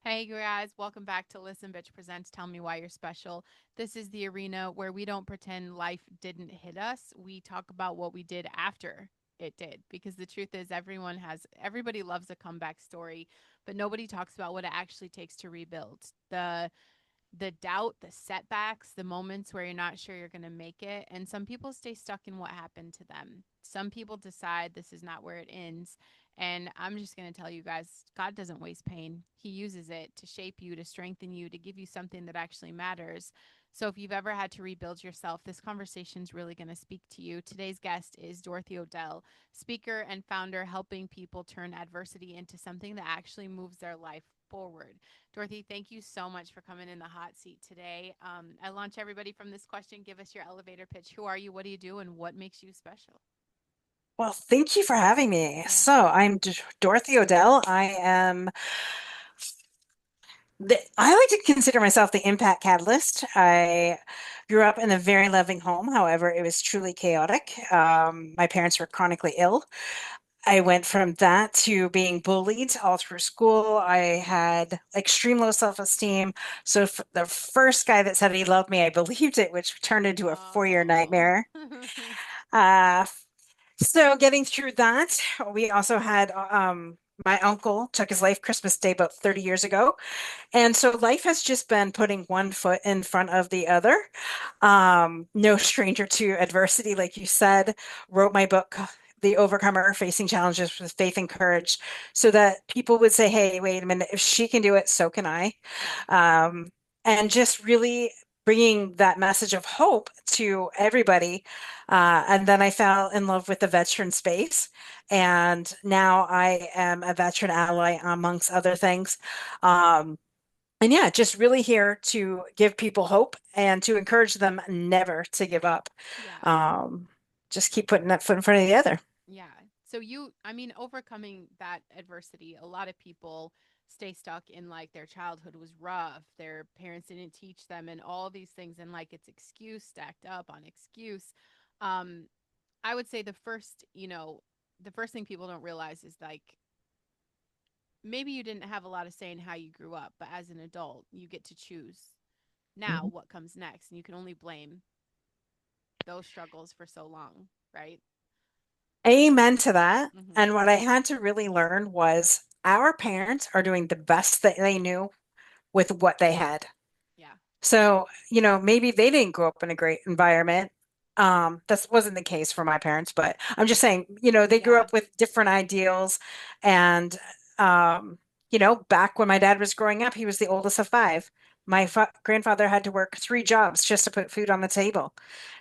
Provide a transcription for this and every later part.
Hey guys, welcome back to Listen Bitch Presents Tell Me Why You're Special. This is the arena where we don't pretend life didn't hit us. We talk about what we did after it did because the truth is everybody loves a comeback story, but nobody talks about what it actually takes to rebuild. The doubt, the setbacks, the moments where you're not sure you're going to make it. And some people stay stuck in what happened to them. Some people decide this is not where it ends. And I'm just going to tell you guys, God doesn't waste pain. He uses it to shape you, to strengthen you, to give you something that actually matters. So if you've ever had to rebuild yourself, this conversation is really going to speak to you. Today's guest is Dorothy O'Dell, speaker and founder, helping people turn adversity into something that actually moves their life forward. Dorothy, thank you so much for coming in the hot seat today. I launch everybody from this question. Give us your elevator pitch. Who are you? What do you do? And what makes you special? Well, thank you for having me. Yeah. So, I'm Dorothy O'Dell. I like to consider myself the impact catalyst. I grew up in a very loving home. However, it was truly chaotic. My parents were chronically ill. I went from that to being bullied all through school. I had extreme low self-esteem. So, the first guy that said he loved me, I believed it, which turned into a four-year Oh. nightmare. Uh, So getting through that, we also had my uncle took his life Christmas Day about 30 years ago. And so life has just been putting one foot in front of the other. No stranger to adversity, like you said, wrote my book, The Overcomer Facing Challenges with Faith and Courage, so that people would say, hey, wait a minute, if she can do it, so can I. Yeah. Um, and just really bringing that message of hope to everybody. And then I fell in love with the veteran space. And now I am a veteran ally, amongst other things. And yeah, just really here to give people hope and to encourage them never to give up. Yeah. Um, just keep putting that foot in front of the other. Yeah. So overcoming that adversity, a lot of people stay stuck in like their childhood was rough, their parents didn't teach them, and all these things, and like it's excuse stacked up on excuse. Um, I would say the first thing people don't realize is like maybe you didn't have a lot of say in how you grew up, but as an adult, you get to choose now Mhm. what comes next, and you can only blame those struggles for so long, right? Amen to that. Mm-hmm. And what I had to really learn was our parents are doing the best that they knew with what they had. Yeah. So, maybe they didn't grow up in a great environment. This wasn't the case for my parents, but I'm just saying, they grew Yeah. up with different ideals. And, back when my dad was growing up, he was the oldest of five. My fa grandfather had to work three jobs just to put food on the table.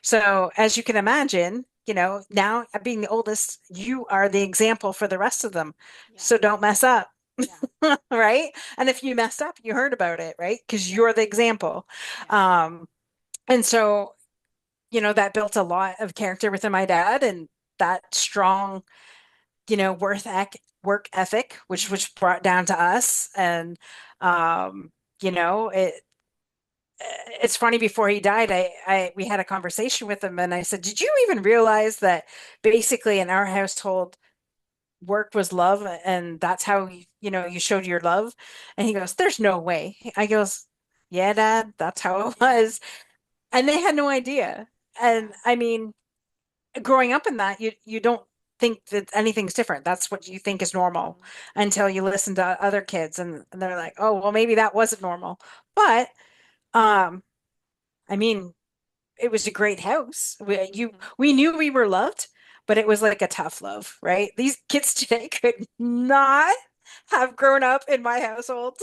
So, as you can imagine, now being the oldest, you are the example for the rest of them. Yeah. So don't mess up. Yeah. Right? And if you messed up, you heard about it, right? Because Yeah. you're the example. Yeah. Um, and so, that built a lot of character within my dad and that strong, work ethic, which Mm-hmm. was brought down to us. And um, you know, it it's funny before he died, we had a conversation with him and I said, did you even realize that basically in our household work was love and that's how you showed your love? And he goes, there's no way. I goes, yeah, Dad, that's how it Yeah. was. And they had no idea. And Yeah. I mean, growing up in that, you don't think that anything's different. That's what you think is normal Mm-hmm. until you listen to other kids and they're like, oh, well, maybe that wasn't normal. But um, I mean, it was a great house. Mm-hmm. We knew we were loved, but it was like a tough love, right? These kids today could not have grown up in my household.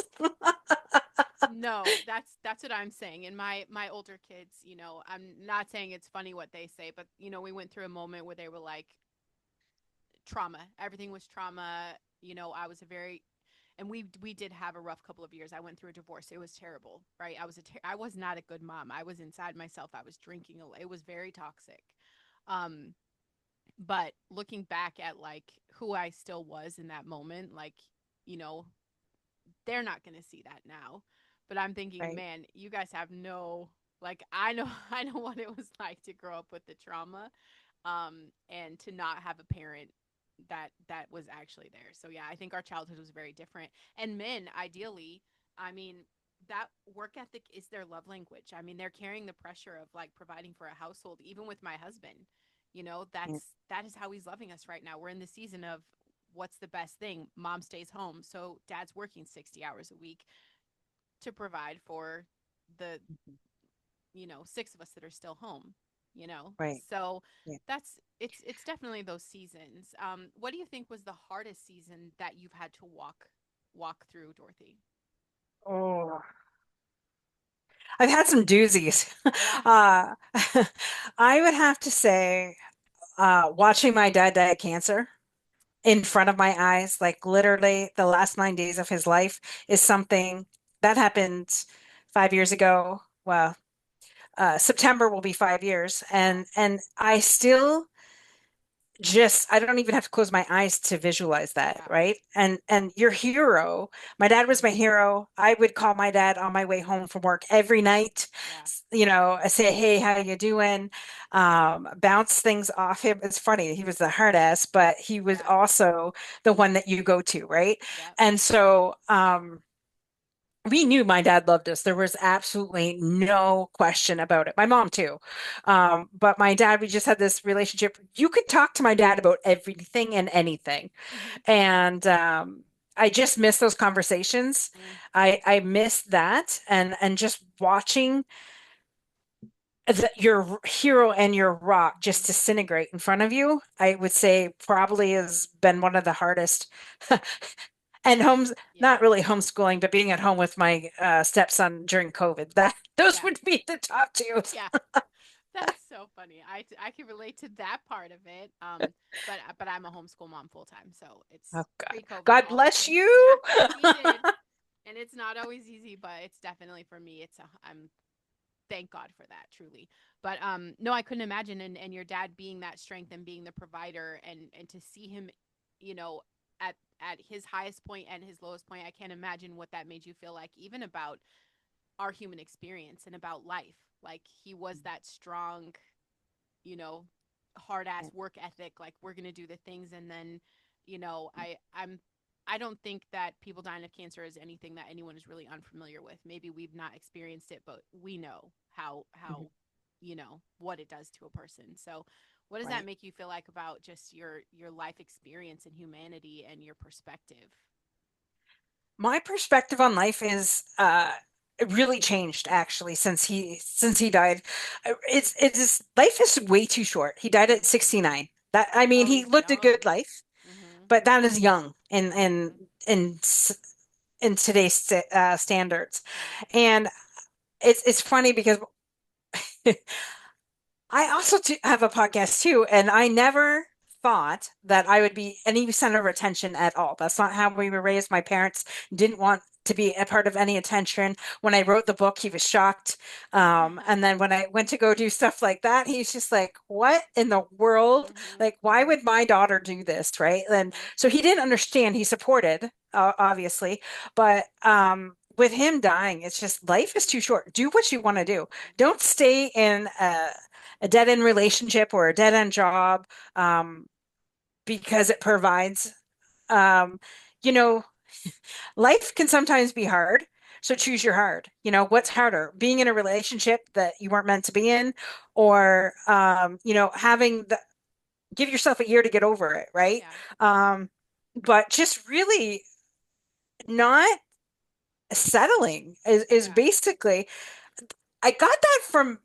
No, that's what I'm saying. And my older kids, I'm not saying it's funny what they say, but we went through a moment where they were like trauma. Everything was trauma. I was a very and we did have a rough couple of years. I went through a divorce. It was terrible, right? I was not a good mom. I was inside myself. I was drinking. It was very toxic. Um, but looking back at like who I still was in that moment, like you know, they're not going to see that now. But I'm thinking, Right. man, you guys have no like I know I know what it was like to grow up with the trauma and to not have a parent that was actually there. So yeah, I think our childhood was very different. And men, ideally, I mean, that work ethic is their love language. I mean, they're carrying the pressure of like providing for a household, even with my husband. You know, Yeah, that is how he's loving us right now. We're in the season of what's the best thing? Mom stays home, so dad's working 60 hours a week to provide for the, six of us that are still home, you know. right. So Yeah. that's it's definitely those seasons. What do you think was the hardest season that you've had to walk through, Dorothy? Oh, I've had some doozies. Yeah. Uh, I would have to say, watching my dad die of cancer in Mm, front of my eyes, like literally the last 9 days of his life, is something that happened 5 years ago. Well, September will be 5 years, wow. and I still just I don't even have to close my eyes to visualize that, Yeah. right? And your hero, my dad was my Mm-hmm. hero. I would call my dad on my way home from work every night. Yeah. I say, "Hey, how you doing?" Bounce things off him. It's funny. He was the hard ass, but he was Yeah. also the one that you go to, right? Yep. And so we knew my dad loved us. There was absolutely no question about it. My mom too. But my dad, we just had this relationship. You could talk to my dad about everything and anything. Mm-hmm. And I just miss those conversations. Mm, I miss that and just watching your hero and your rock just mm-hmm. disintegrate in front of you, I would say probably has been one of the hardest. And homes, Yeah. not really homeschooling, but being at home with my stepson during COVID. That those Yeah. would be the top two. Yeah. That's so funny. I can relate to that part of it. But I'm a homeschool mom full time, so it's Oh God. pre-COVID. God All the bless kids. Yeah, you. he did, and it's not always easy, but it's definitely for me. I'm thank God for that, truly. But no, I couldn't imagine, and your dad being that strength and being the provider, and to see him, you know, at his highest point and his lowest point. I can't imagine what that made you feel like, even about our human experience and about life. Like he was that strong, you know, hard ass work ethic. Like we're gonna do the things, and then, I don't think that people dying of cancer is anything that anyone is really unfamiliar with. Maybe we've not experienced it, but we know how Mhm. what it does to a person. So, what does that Right. make you feel like about just your life experience and humanity and your perspective? My perspective on life is really changed actually since he died. It's life is way too short. He died at Mm. 69. That I mean, Oh, he he's lived a young. good life, Mhm. but that is young Mhm. in in today's standards. Yeah. And it's funny because I also have a podcast too, and I never thought that I would be any center of attention at all. That's not how we were raised. My parents didn't want to be a part of any attention. When I wrote the book, he was shocked. And then when I went to go do stuff like that, he's just like, "What in the world? Mhm. Like, why would my daughter do this?" Right? And Mhm. so he didn't understand. He supported, obviously, but with him dying, it's just life is too short. Do what you want to do. Mhm. Don't stay in a dead end relationship or a dead end job um, because it provides, um, you know, life can sometimes be hard. So choose your hard. What's Yeah. harder, being in a relationship that you weren't meant to be in, or, having give yourself a year to get over it, right? Yeah. Um, but just really not settling is Yeah. basically, I got that from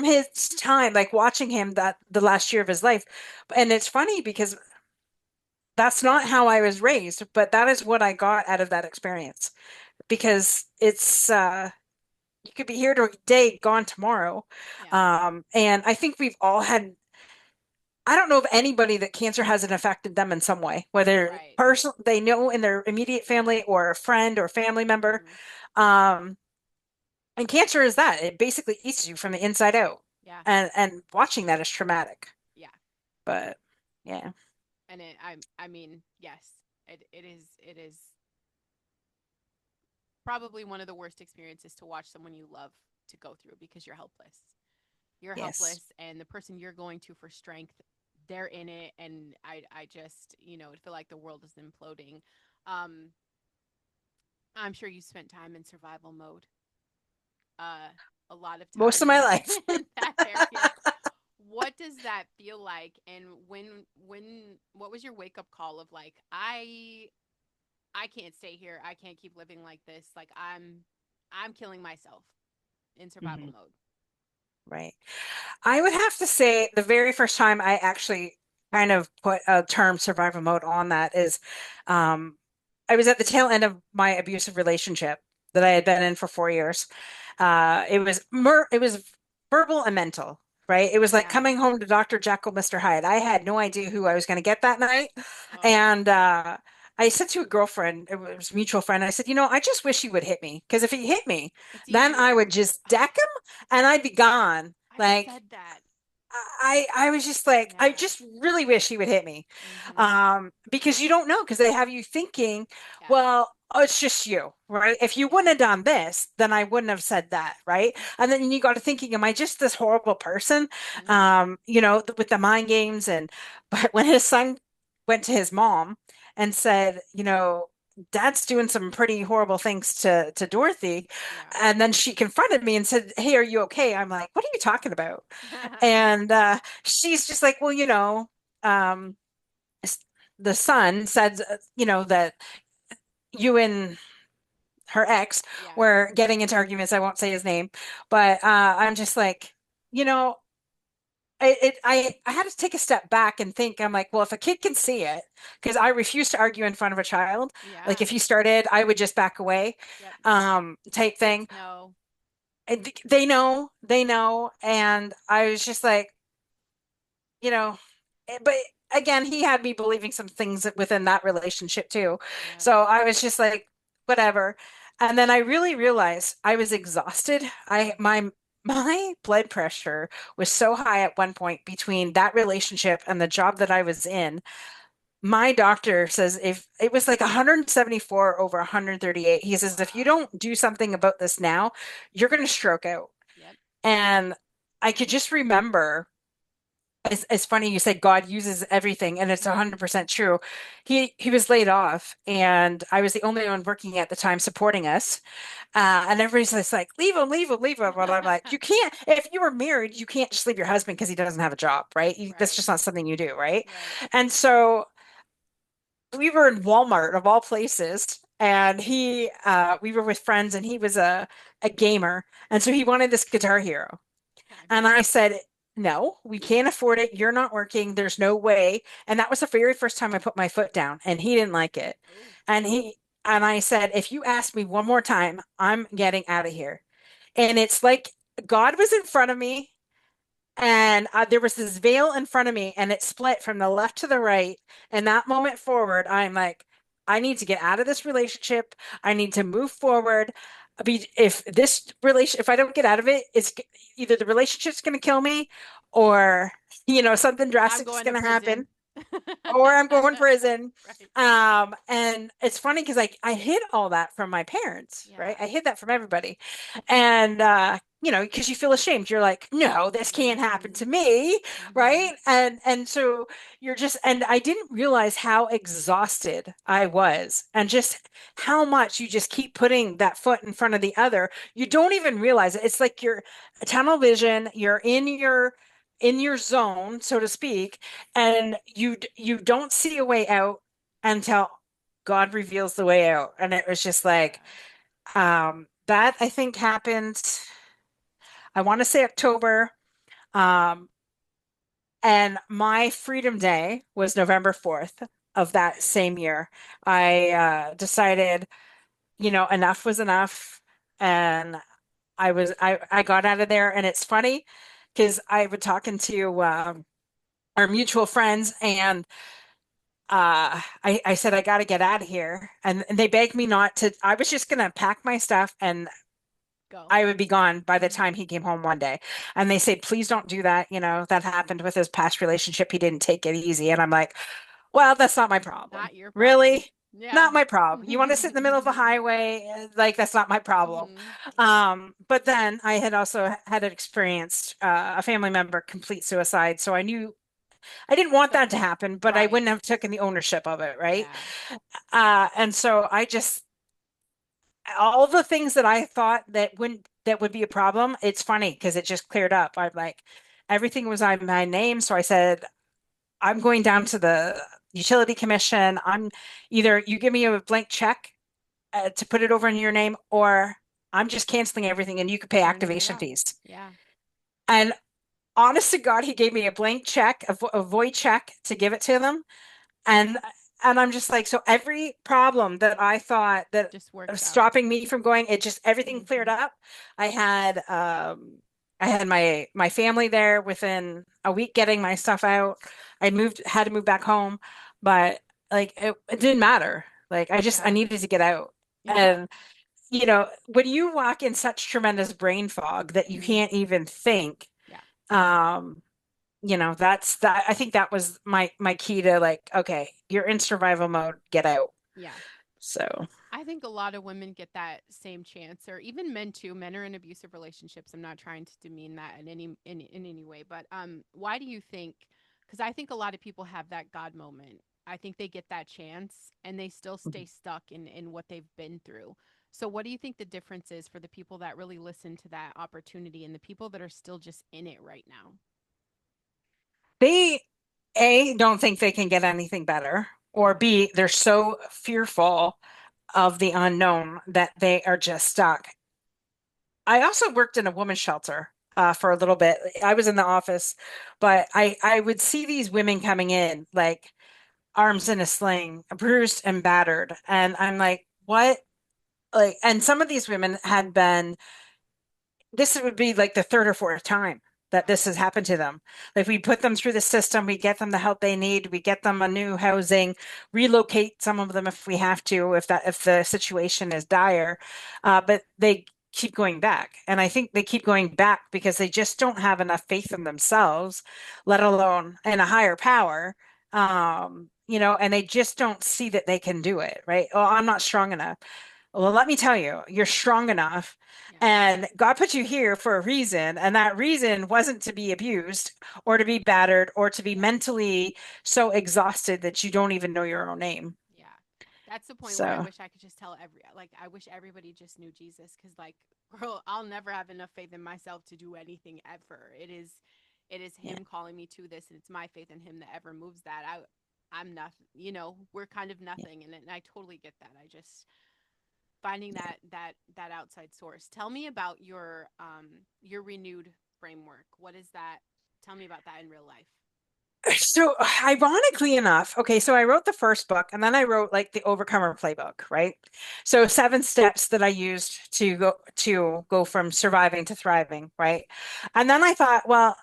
his time, like watching him that the last year of his life. And it's funny because that's not how I was raised, but that is what I got out of that experience. Because it's you could be here today, gone tomorrow. Yeah. And I think we've all had, I don't know of anybody that cancer hasn't affected them in some way, whether Right. person they know in their immediate Yeah. family or a friend or family member. Mhm. Um, and cancer is that. It basically eats you from the inside out. Yeah. And watching that is traumatic. Yeah. But yeah. And I mean, yes. It is probably one of the worst experiences to watch someone you love to go through because you're helpless. You're Yes. helpless, and the person you're going to for strength, they're in it, and I just, feel like the world is imploding. Um I'm sure you spent time in survival mode. Uh, a lot of Most time of my in life. in that area. What does that feel like? And what was your wake up call of like, I can't stay here. I can't keep living like this. Like I'm killing myself in survival Mhm. mode. Right. I would have to say the very first time I actually kind of put a term survival mode on that is um, I was at the tail end of my abusive relationship that I had been in for 4 years. It was verbal and mental, right? It was like Yeah. coming home to Dr. Jekyll, Mr. Hyde. I had no idea who I was going to get that night. Oh, And I said to a girlfriend, it was a mutual friend, I said, I just wish he would hit me. Because if he hit me, it's then I easier. would just deck him and I'd be gone. I've Like said that. I was just like, I Yeah. just really wish he would hit me. Mhm. Because you don't know, because they have you thinking, Yeah. well, oh, it's just you, right? If you wouldn't Yeah. have done this, then I wouldn't have said that, right? And then you got to thinking, am I just this horrible person? Mhm. With the mind games but when his son went to his mom and said, Dad's doing some pretty horrible things to Dorothy. Yeah. And then she confronted me and said, Hey, are you okay? I'm like, what are you talking about? And she's just like, well, um, the son said, that you and her ex Yeah. were getting into arguments. I won't say his name, but I'm just like, you know, I had to take a step back and think. I'm like, well, if a kid can see it, because I refuse to argue in front of a child. Like Yeah. if he started, I would just back away, Yep. type Kids thing. know. And they know, and I was just like, you know, but again, he had me believing some things within that relationship too. Yep. So I was just like, whatever. And then I really realized I was exhausted. I Mhm. my blood pressure was so high at one point between that relationship and the job that I was in. My doctor says if it was like 174 over 138, he says if you Wow. don't do something about this now, you're going to stroke out. Yep. And I could just remember it's funny you said God uses everything, and it's Mhm. 100% true. He was laid off, and I was the only one working at the time supporting us. And everybody's just like, leave him, leave him, leave him. And I'm like, you can't. If you were married, you can't just leave your husband because he doesn't have a job, right? That's Right. just not something you do, right? Right. And so we were in Walmart of all places, and we were with friends, and he was a gamer, and so he wanted this Guitar Hero. Okay. And I said, no, we can't afford it. You're not working. There's no way. And that was the very first time I put my foot down, and he didn't like it. Oh. And I said, if you ask me one more time, I'm getting out of here. And it's like God was in front of me, and there was this veil in front of me, and it split from the left to the right. And that moment forward, I'm like, I need to get out of this relationship. I need to move forward. If I don't get out of it, it's either the relationship's going to kill me, or something I'm drastic is going to going to prison. happen, or I'm going to prison. Right. And it's funny because I hid all that from my parents, right? Yeah. I hid that from everybody. And because you feel ashamed. You're like, no, this can't happen Mhm. to me, Mhm. right? And so and I didn't realize how exhausted I was and just how much you just keep putting that foot in front of the other. You don't even realize it. It's like you're tunnel vision, you're in your zone, so to speak, and you don't see a way out until God reveals the way out. And it was just like Yeah. that I think happened, I want to say October. Um, and my Freedom Day was November 4th of that Okay. same year. I decided, enough was enough. And I got out of there. And it's funny because I was talking to our mutual friends, and I said I got to get out of here, and they begged me not to. I was just gonna pack my stuff, and Go. I would be gone by the time Mhm. he came home one day. And they said, please don't do that. That happened with his past relationship. He didn't take it easy. And I'm like, well, that's not my problem. Not your problem. Really? Yeah. Not my problem. You want to sit in the middle of the highway? Like, that's not my problem. Mhm. But then I had also had experienced a family member complete suicide. So I knew I didn't want that to happen, but I Right. wouldn't have taken the ownership of it, right? Yeah. And so I just all the things that I thought that would be a problem, it's funny because it just cleared up. I'm like, everything was on my name. So I said, I'm going down to the utility commission. I'm either you give me a blank check to put it over in your name, or I'm just canceling everything and you could pay Turning it activation off. fees. Yeah. And honest to God, he gave me a blank check, a void check to give it to them. And I'm just like, so every problem that I thought that Just worked was out. stopping me from going, it just everything cleared Hmm. up. I had I had my family there within a week getting my stuff out. I moved had to move back home, but like it didn't matter. Like I Yeah. needed to get out. Yeah. And when you walk in such tremendous brain fog that you Hmm. can't even think, Yeah. um, that's that. I think that was my key to like, okay, you're in survival mode, get out. Yeah. So I think a lot of women get that same chance, or even men too. Men are in abusive relationships. I'm not trying to demean that in any way, but why do you think? Because I think a lot of people have that God moment. I think they get that chance and they still stay stuck in what they've been through. So, what do you think the difference is for the people that really listen to that opportunity and the people that are still just in it right now? they A, don't think they can get anything better, or Yeah, B, they're so fearful of the unknown that they are just stuck. I also worked in a women's shelter for a little bit. I was in the office, but I would see these women coming in like arms in a sling, bruised and battered, and I'm like, what? Like, and some of these women had been this would be like the third or fourth time that wow. this has happened to them. Like we put them through the system, we get them the help they need, we get them a new housing, relocate some of them if we have to, if the situation is dire. But they keep going back. And I think they keep going back because they just don't have enough faith in themselves, let alone in a higher power. And they just don't see that they can do it, right? Oh, I'm not strong enough. Well, let me tell you, you're strong enough. Yeah, And God put you here for a reason. And that reason wasn't to be abused or to be battered or to be yeah. mentally so exhausted that you don't even know your own name. Yeah. That's the point where I So, wish I could just tell I wish everybody just knew Jesus cuz like girl, I'll never have enough faith in myself to do anything ever. It is yeah, him calling me to this and it's my faith in him that ever moves that. I'm nothing, we're kind of yeah. nothing and I totally get that. I just finding that outside source. Tell me about your renewed framework. What is that? Tell me about that in real life. So, ironically enough, okay, so I wrote the first book and then I wrote like the Overcomer playbook, right? So, 7 steps that I used to go from surviving to thriving, right? And then I thought, well,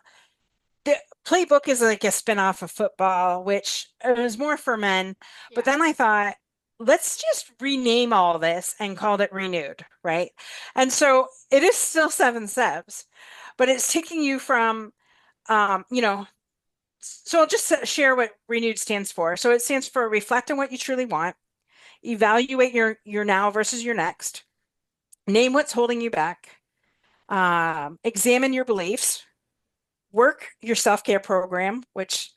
the playbook is like a spin-off of football, which it was more for men. But Yeah. then I thought, let's just rename all this and call it renewed, right? And so it is still 7 steps, but it's taking you from, so I'll just share what renewed stands for. So it stands for reflect on what you truly want, evaluate your now versus your next, name what's holding you back, examine your beliefs, work your self-care program, which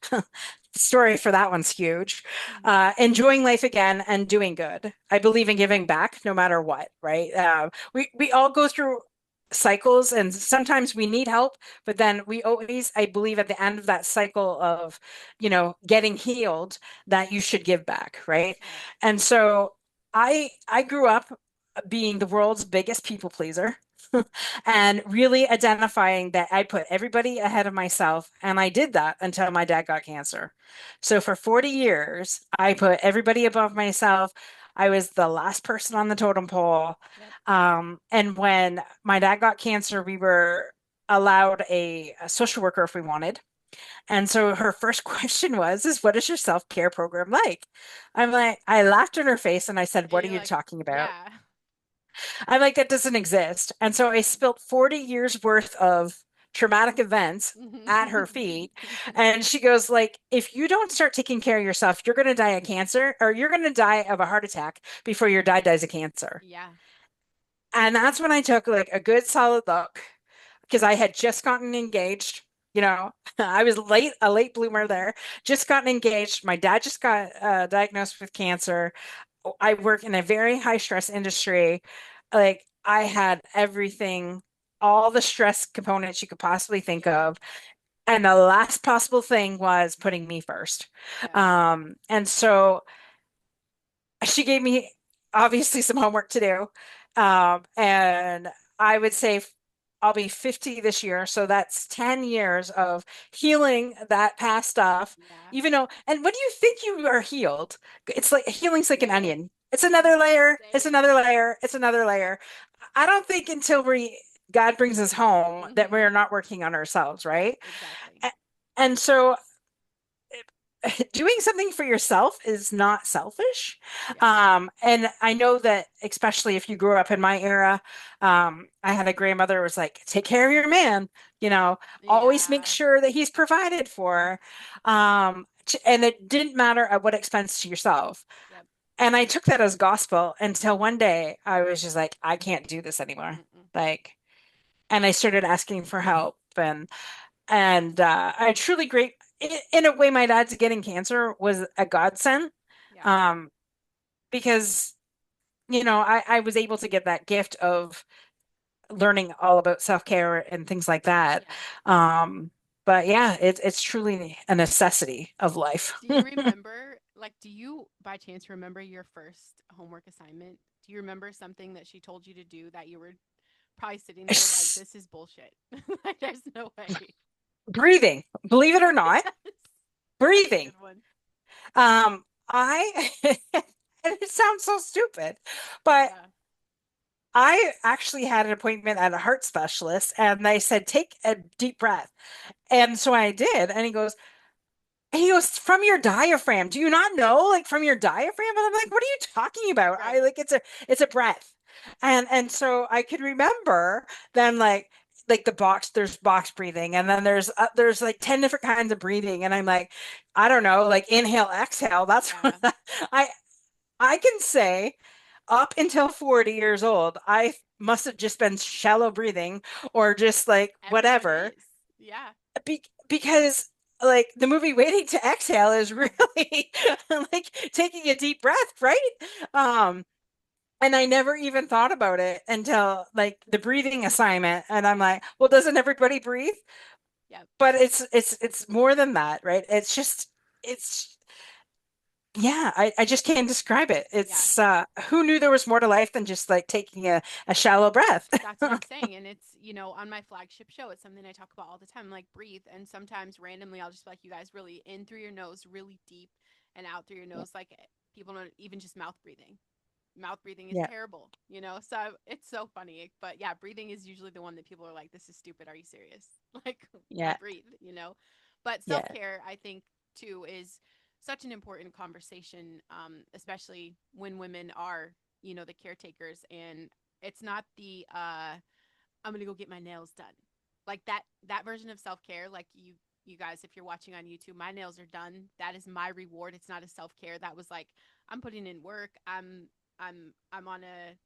story for that one's huge. Hmm. Enjoying life again and doing good. I believe in giving back no matter what, right? We all go through cycles and sometimes we need help, but then we always, I believe at the end of that cycle of, getting healed, that you should give back, right? Right. And so I grew up being the world's biggest people pleaser and really identifying that I put everybody ahead of myself. And I did that until my dad got cancer. So for 40 years, I put everybody above myself. I was the last person on the totem pole. Yep. And when my dad got cancer, we were allowed a social worker if we wanted. And so her first question is what is your self-care program like? I'm like, I laughed in her face and I said, And what are you're you like, talking about? yeah. I'm like, that doesn't exist. And so I Yeah. spilt 40 years worth of traumatic events at her feet. And she goes, like, if you don't start taking care of yourself, you're going to die of cancer or you're going to die of a heart attack before your dad dies of cancer. Yeah. And that's when I took like a good solid look because I had just gotten engaged. I was a late bloomer there, just gotten engaged. My dad just got diagnosed with cancer. I work in a very high stress industry. Like I had everything, all the stress components you could possibly think Yeah. of. And the last possible thing was putting me first. Yeah. And so she gave me obviously some homework to do. And I would say I'll be 50 this year. So that's 10 years of healing that past stuff. Yeah. Even though, and when you think you are healed, it's like healing's like an Minute. onion. It's Mhm. another layer, it's Same. another layer, it's another layer. I don't think until God brings us home that Mhm. we're not working on ourselves, Yep, right? exactly. A- And so doing something for yourself is not selfish. Yep. And I know that especially if you grew up in my era, I had a grandmother who was like, take care of your man, always make Yeah. sure that he's provided for. And it didn't matter at what expense to yourself. Yep. And I took that as gospel until one day I was just like, I can't do this anymore. Mm-mm. Like, and I started asking for help and I truly great in a way my dad's getting cancer was a godsend Yeah. um because I was able to get that gift of learning all about self-care and things like that. Yeah. But yeah, it's truly a necessity of life. Do you remember, like, do you by chance remember your first homework assignment? Do you remember something that she told you to do that you were probably sitting there like, this is bullshit? Like, there's no way. Breathing, believe it or not, Yes. That's a breathing. good one. I and it sounds so stupid, but Yeah. I actually had an appointment at a heart specialist and they said, take a deep breath. And so I did. And he goes, from your diaphragm. Do you not know? Like from your diaphragm? And I'm like, what are you talking about? I Right. like it's a breath. And so I could remember then like there's box breathing and then there's like 10 different kinds of breathing and I'm like I don't know like inhale exhale that's what Yeah. I I can say up until 40 years old, I must have just been shallow breathing or just like Everyone whatever. is. Yeah. Because like the movie Waiting to Exhale is really like taking a deep breath, right? Um, and I never even thought about it until like the breathing assignment. And I'm like, well, doesn't everybody breathe? Yep. But it's more than that, right? It's yeah, I just can't describe it. Yeah. It's who knew there was more to life than just like taking a shallow breath. That's what I'm saying. And it's, on my flagship show, it's something I talk about all the time, like breathe. And sometimes randomly, I'll just be like, you guys really in through your nose, really deep, and out through your Yeah, nose. Like people don't even just mouth breathing. Mouth breathing is yeah, terrible. So it's so funny. But yeah, breathing is usually the one that people are like, this is stupid. Are you serious? Like, I yeah, breathe. But self yeah. care, I think, too, is such an important conversation, especially when women are, the caretakers. And it's not the I'm gonna go get my nails done. Like that version of self care, like you guys, if you're watching on YouTube, my nails are done. That is my reward. It's not a self care. That was like I'm putting in work. I'm on a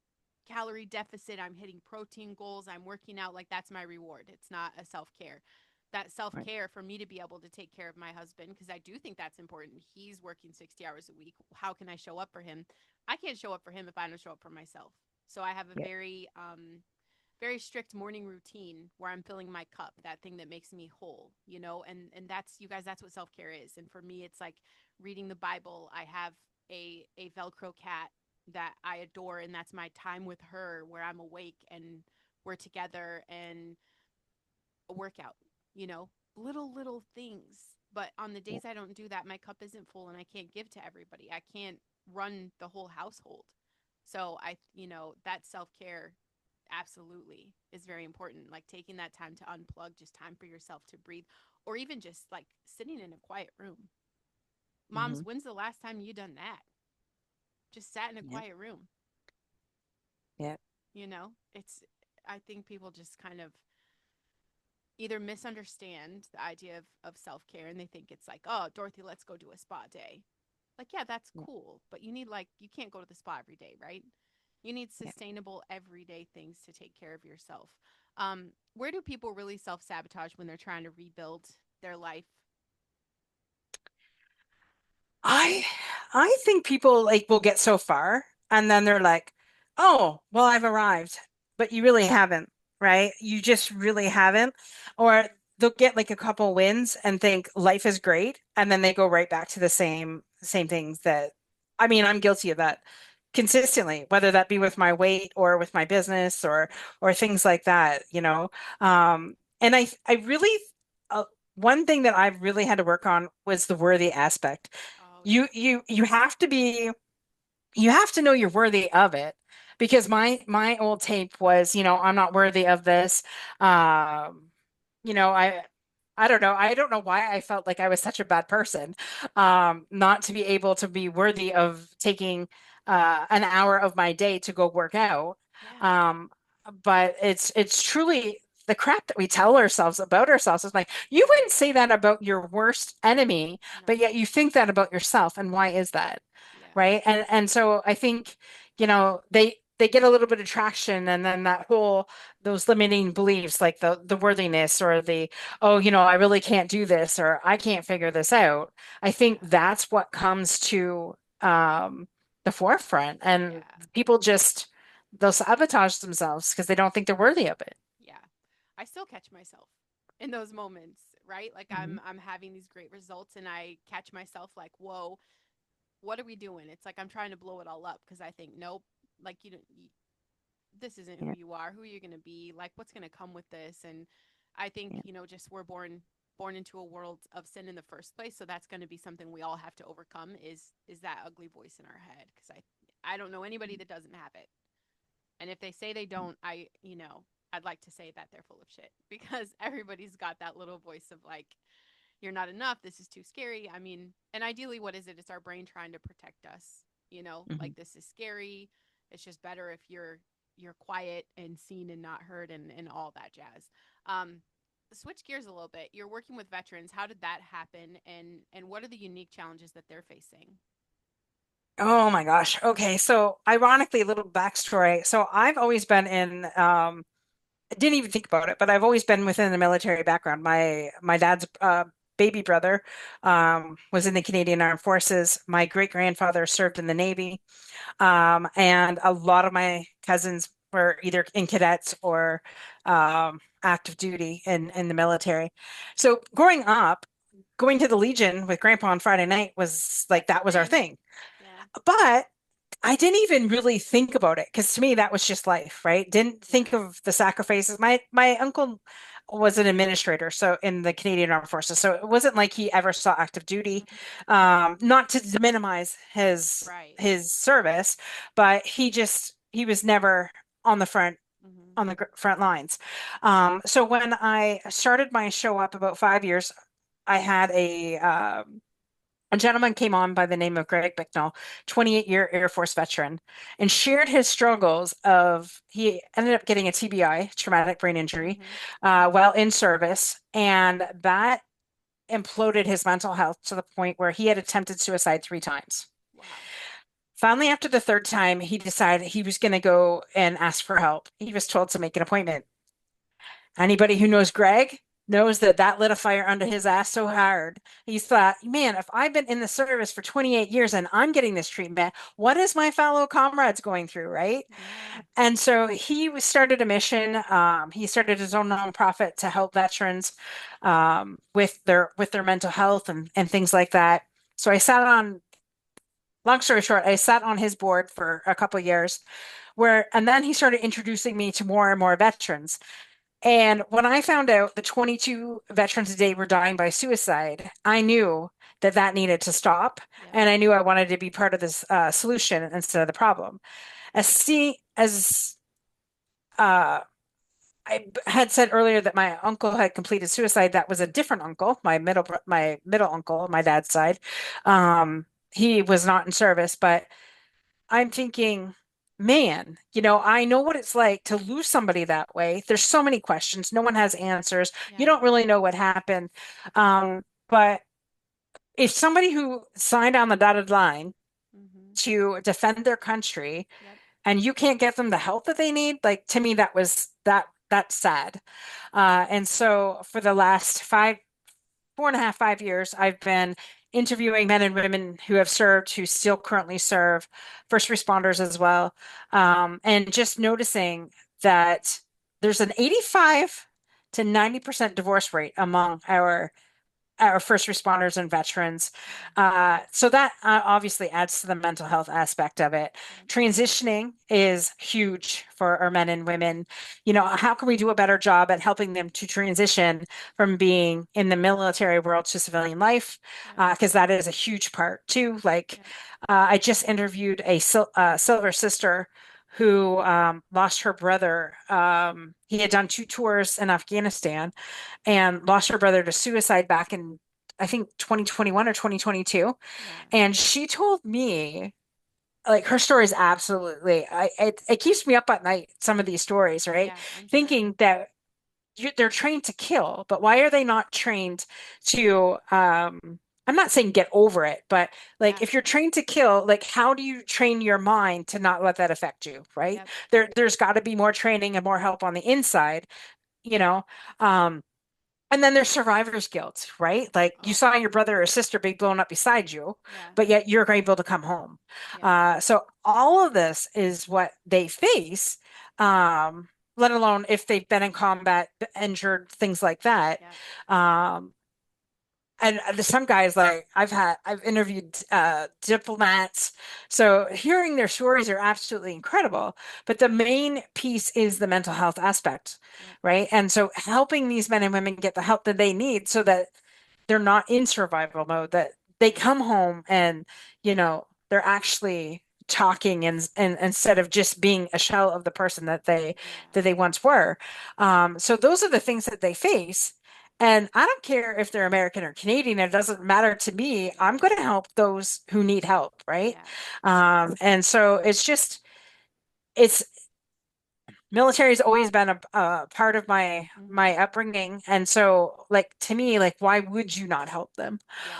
calorie deficit. I'm hitting protein goals. I'm working out. Like that's my reward. It's not a self care. That self Right. care for me to be able to take care of my husband, because I do think that's important. He's working 60 hours a week. How can I show up for him? I can't show up for him if I don't show up for myself. So I have a Yeah, very strict morning routine where I'm filling my cup, that thing that makes me whole. And that's, you guys, that's what self-care is. And for me, it's like reading the Bible. I have a Velcro cat that I adore, and that's my time with her where I'm awake and we're together, and a workout, you know, little things. But on the yeah. days I don't do that, my cup isn't full and I can't give to everybody. I can't run the whole household. So that self-care absolutely is very important. Like taking that time to unplug, just time for yourself to breathe, or even just like sitting in a quiet room. Moms, Hmm. when's the last time you done that? Just sat in a Yeah, quiet room. yeah, It's I think people just kind of either misunderstand the idea of self-care, and they think it's like, oh, Dorothy, let's go do a spa day. Like, yeah, that's yeah, cool, but you can't go to the spa every day, right? You need yeah. sustainable everyday things to take care of yourself. Where do people really self-sabotage when they're trying to rebuild their life? I I think people like will get so far and then they're like, "Oh, well, I've arrived." But you really haven't, right? You just really haven't. Or they'll get like a couple wins and think life is great and then they go right back to the same things that I mean, I'm guilty of that consistently, whether that be with my weight or with my business Yep. or things like that. And I really one thing that I've really had to work on was the worthy aspect. Oh yeah. You have to be you have to know you're worthy of it because my old tape was, I'm not worthy of this. Um, you know, I don't know why I felt like I was such a bad person, not to be able to be worthy of taking an hour of my day to go work out. Yeah. Um, but it's truly the crap that we tell ourselves about ourselves is like, you Yeah. wouldn't say that about your worst enemy, but No. yet you think that about yourself. And why is that? Yeah. Right. And so I think, they get a little bit of traction and then that whole those limiting beliefs like the worthiness or the oh, I really can't do this or I can't figure this out. I think Yeah. that's what comes to the forefront and Yeah. people just they'll sabotage themselves because they don't think they're worthy of it. Yeah. I still catch myself in those moments, right? Like Mhm. I'm having these great results and I catch myself like, "Whoa, what are we doing?" It's like I'm trying to blow it all up because I think, "Nope, like this isn't who Yeah, you are. Who are you going to be? Like what's going to come with this?" And I think, yeah. just we're born into a world of sin in the first place, so that's going to be something we all have to overcome is that ugly voice in our head because I don't know anybody that doesn't have it. And if they say they don't, I'd like to say that they're full of shit because everybody's got that little voice of like, you're not enough. This is too scary. I mean, and ideally, what is it? It's our brain trying to protect us. Mhm. Like this is scary. It's just better if you're quiet and seen and not heard and all that jazz. Um, Switch gears a little bit. You're working with veterans. How did that happen? And what are the unique challenges that they're facing? Oh my gosh. Okay. So ironically, a little backstory. So I've always been in I didn't even think about it, but I've always been within the military background. My dad's baby brother was in the Canadian Armed Forces. My great grandfather served in the Navy, and a lot of my cousins were either in cadets or active duty in Yeah. the military. So growing up, going to the Legion with Grandpa on Friday night was like That's a that was our thing. thing. Yeah. But I didn't even really think about it because to me that was just life, right? Didn't think Yeah. of the sacrifices. My uncle was an administrator, so in the Canadian Armed Forces, so it wasn't like he ever saw active duty. Mhm. Not to minimize Right. his service, but he was never on the Mhm. front lines. So when I started my show up about 5 years, I had a gentleman came on by the name of Greg Bicknell, 28-year Air Force veteran, and shared his struggles of he ended up getting a TBI, traumatic brain injury, Mhm. while in service, and that imploded his mental health to the point where he had attempted suicide 3 times. Wow. Finally, after the third time, he decided he was going to go and ask for help. He was told to make an appointment. Anybody who knows Greg knows that that lit a fire under his ass so hard. He thought, man, if I've been in the service for 28 years and I'm getting this treatment, what is my fellow comrades going through, right? Yeah. And so started a mission. He started his own nonprofit to help veterans with their mental health and things like that. So long story short, I sat on his board for a couple of years and then he started introducing me to more and more veterans. And when I found out that 22 veterans a day were dying by suicide, I knew that that needed to stop. Yep. And I knew I wanted to be part of this solution instead of the problem. As uh, I had said earlier that my uncle had completed suicide, that was a different uncle, my middle uncle, my dad's side. He was not in service, but I'm thinking, man, I know what it's like to lose somebody that way. There's so many questions. No one has answers. You Yeah. don't really know what happened. But if somebody who signed on the dotted line Mhm. to defend their country Yep. and you can't get them the help that they need, like to me, that's sad. And so for the last 4.5, 5 years, I've been interviewing men and women who have served, who still currently serve, first responders as well, and just noticing that there's an 85 to 90% divorce rate among our first responders and veterans. Yeah. So that obviously adds to the mental health aspect of it. Yep. Transitioning is huge for our men and women. You know, how can we do a better job at helping them to transition from being in the military world to civilian life? Yep. Because that is a huge part too. Like, Yep. I just interviewed a Silver sister who lost her brother. He had done two tours in Afghanistan and lost her brother to suicide back in, I think, 2021 or 2022. Yeah. And she told me, like, her story is absolutely, it keeps me up at night, some of these stories, right? Yeah, I'm sure. Thinking that they're trained to kill, but why are they not trained to, I'm not saying get over it, but like Yeah. if you're trained to kill, like how do you train your mind to not let that affect you, right? Yep. There's got to be more training and more help on the inside, you know. Um, and then there's survivor's guilt, right? Like you Oh, saw your brother or sister be blown up beside you, yeah. but yet you're able to come home. Yep. So all of this is what they face, let alone if they've been in combat, injured, things like that. Yep. Um, and there's some guys like I've interviewed diplomats, so hearing their stories are absolutely incredible. But the main piece is the mental health aspect, Yep. right? And so helping these men and women get the help that they need so that they're not in survival mode, that they Yeah. come home and, they're actually talking and instead of just being a shell of the person Yeah. that they once were. So those are the things that they face. And I don't care if they're American or Canadian, it doesn't matter to me. I'm Yeah. going to help those who need help, right? Yeah. And so it's military has always been a part of Hmm. my upbringing, and so like to me, like why would you not help them?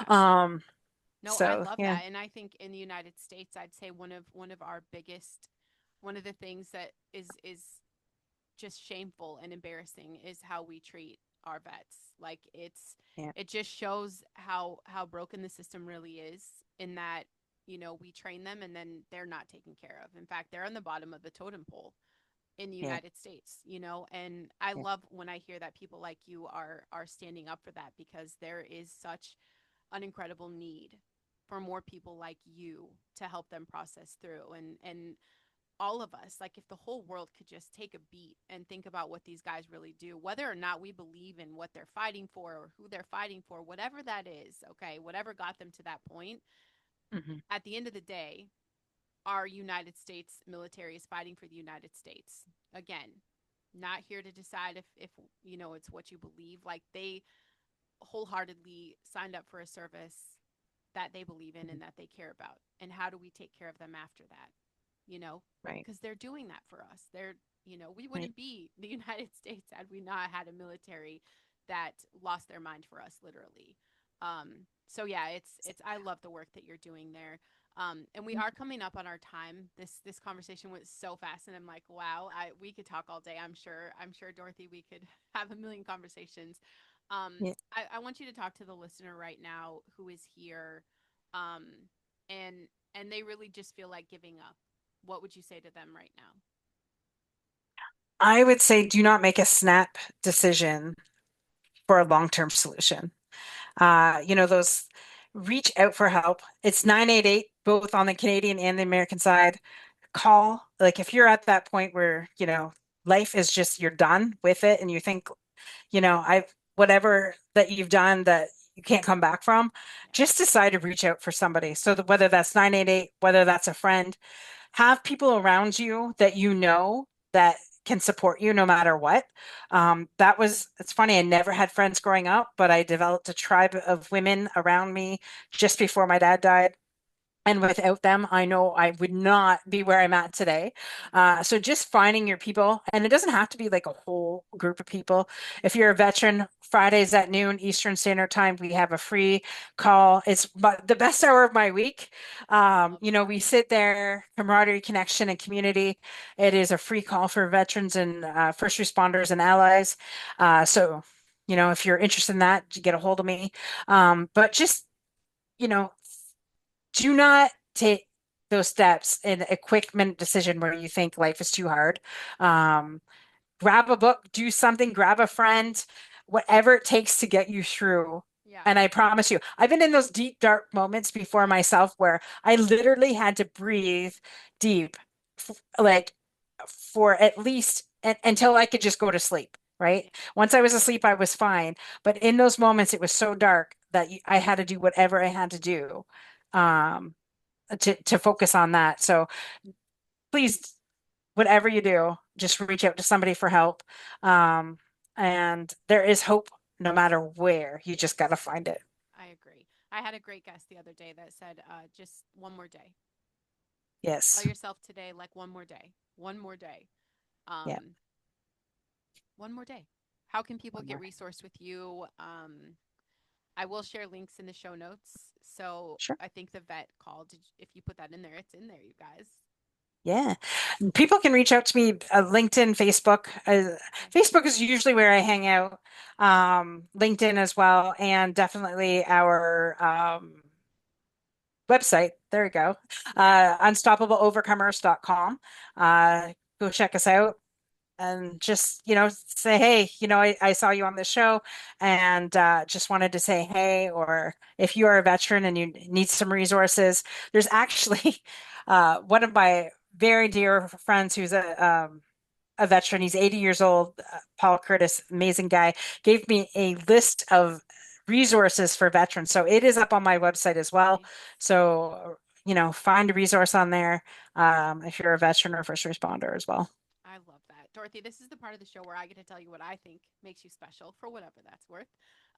Yeah. Um, No, I so love yeah, that. And I think in the United States, I'd say one of our biggest one of the things that is just shameful and embarrassing is how we treat our vets. Like yeah, it just shows how broken the system really is in that, we train them and then they're not taken care of. In fact, they're on the bottom of the totem pole in the yeah, United States, and I yeah, love when I hear that people like you are standing up for that because there is such an incredible need for more people like you to help them process through and all of us, like if the whole world could just take a beat and think about what these guys really do, whether or not we believe in what they're fighting for or who they're fighting for, whatever that is, okay, whatever got them to that point, hmm, at the end of the day, our United States military is fighting for the United States. Again, not here to decide if it's what you believe. Like they wholeheartedly signed up for a service that they believe in hmm, and that they care about. And how do we take care of them after that? You know, right, because they're doing that for us. We right, wouldn't be the United States had we not had a military that lost their mind for us, literally. So yeah, I love the work that you're doing there. And we are coming up on our time. This conversation went so fast, and I'm like, wow, we could talk all day. I'm sure, Dorothy, we could have a million conversations. yeah. I want you to talk to the listener right now who is here, um, and they really just feel like giving up. What would you say to them right now? I would say do not make a snap decision for a long-term solution. Those reach out for help. It's 988, both on the Canadian and the American side. Call, like if you're at that point where, life is just you're done with it and you think, I've whatever that you've done that you can't come back from, Yeah. just decide to reach out for somebody. So that whether that's 988, whether that's a friend, have people around you that that can support you no matter what. It's funny, I never had friends growing up, but I developed a tribe of women around me just before my dad died. And without them, I know I would not be where I'm at today. So just finding your people, and it doesn't have to be like a whole group of people. If you're a veteran, Fridays at noon Eastern Standard Time, we have a free call. It's the best hour of my week. Love that. We sit there, camaraderie, connection, and community. It is a free call for veterans and first responders and allies. So, if you're interested in that, you get a hold of me. But just do not take those steps in a quick minute decision where you think life is too hard. Um, Grab a book, do something, grab a friend, whatever it takes to get you through. Yeah. And I promise you, I've been in those deep, dark moments before myself where I literally had to breathe deep, like for at least until I could just go to sleep, right? Yeah. Once I was asleep, I was fine. But in those moments, it was so dark that I had to do whatever I had to do um, to focus on that. So please, whatever you do, just reach out to somebody for help. Um, and there is hope no matter where. You just got to find it. I agree. I had a great guest the other day that said, just one more day. Tell Yes. yourself today, like one more day, one more day, Yeah. um, one more day. How can people One get more. resourced with you? I will share links in the show notes. So Sure. I think the vet call, if you put that in there, it's in there, you guys. Yeah. People can reach out to me, LinkedIn, Facebook. Okay. Facebook is usually where I hang out. LinkedIn as well, and definitely our website. There we go. Unstoppableovercomers.com. Go check us out and just, say, hey, I saw you on the show and just wanted to say, hey, or if you are a veteran and you need some resources, there's actually one of my very dear friends who's a veteran. He's 80 years old. Paul Curtis, amazing guy, gave me a list of resources for veterans. So it is up on my website as well. Nice. So, find a resource on there if you're a veteran or first responder as well. I love that. Dorothy, this is the part of the show where I get to tell you what I think makes you special for whatever that's worth.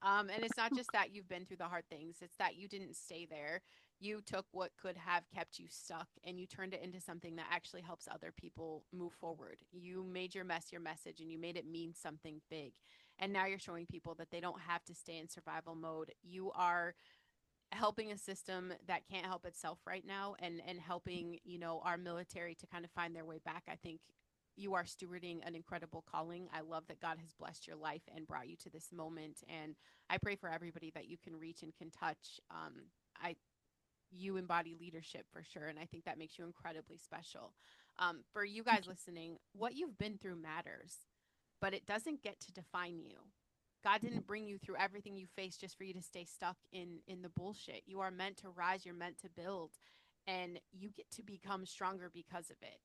And it's not just that you've been through the hard things, it's that you didn't stay there. You took what could have kept you stuck and you turned it into something that actually helps other people move forward. You made your mess your message and you made it mean something big. And now you're showing people that they don't have to stay in survival mode. You are helping a system that can't help itself right now, and helping our military to kind of find their way back. I think you are stewarding an incredible calling. I love that God has blessed your life and brought you to this moment, and I pray for everybody that you can reach and can touch. I You embody leadership for sure, and I think that makes you incredibly special. For you guys listening, what you've been through matters, but it doesn't get to define you. God didn't bring you through everything you face just for you to stay stuck in the bullshit. You are meant to rise, you're meant to build, and you get to become stronger because of it.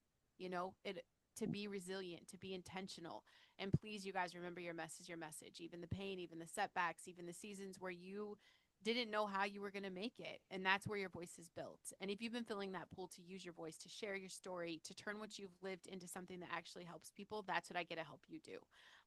It to be resilient, to be intentional. And please, you guys, remember your message, your message. Even the pain, even the setbacks, even the seasons where you didn't know how you were going to make it. And that's where your voice is built. And if you've been feeling that pull to use your voice, to share your story, to turn what you've lived into something that actually helps people, that's what I get to help you do.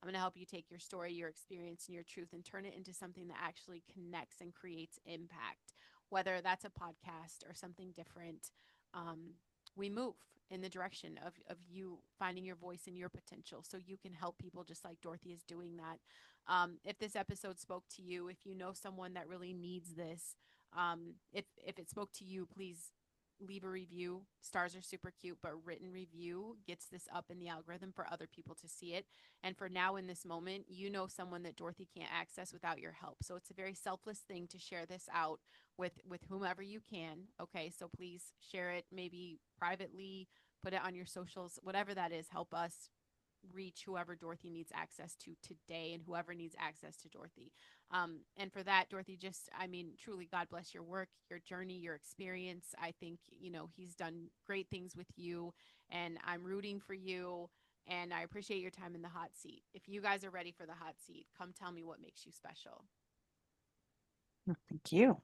I'm going to help you take your story, your experience, and your truth and turn it into something that actually connects and creates impact, whether that's a podcast or something different. Um, we move in the direction of you finding your voice and your potential so you can help people just like Dorothy is doing that. If this episode spoke to you, if you know someone that really needs this, if it spoke to you, please leave a review. Stars are super cute, but written review gets this up in the algorithm for other people to see it. And for now, in this moment, you know someone that Dorothy can't access without your help. So it's a very selfless thing to share this out with whomever you can. Okay, so please share it, maybe privately, put it on your socials, whatever that is. Help us reach whoever Dorothy needs access to today and whoever needs access to Dorothy. And for that, Dorothy, just, I mean, truly, God bless your work, your journey, your experience. I think, He's done great things with you, and I'm rooting for you. And I appreciate your time in the hot seat. If you guys are ready for the hot seat, come tell me what makes you special. Thank you.